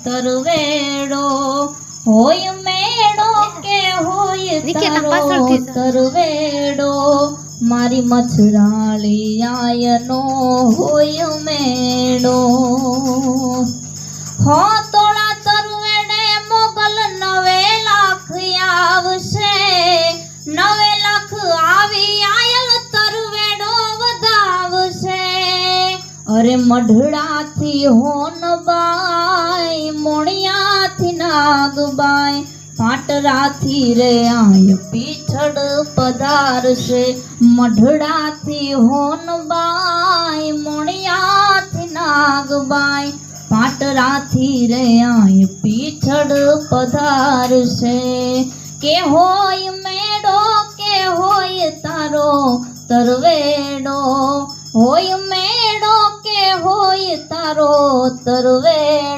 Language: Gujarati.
તરવેડો હોય મેળો કે હોય તારો તરવેડો મારી મછરાળી આયનો હોય મેળો હો તોળા તરવેડે મોગલ 9 લાખ આવશે 9 લાખ આવી આયલ તરવેડો વધાવશે અરે મઢડાથી હોનબાઈ મોણિયાથી નાગબાઈ પાટરાથી રે આય પીછડ પધારશે મઢડાથી હોનબાઈ મોણિયાથી નાગબાઈ પાટરાથી રે આય પીછડ પધારશે કે હોય મેળો કે હોય તારો તરવેડો હોય મેળો કે હોય તારો તરવેડો।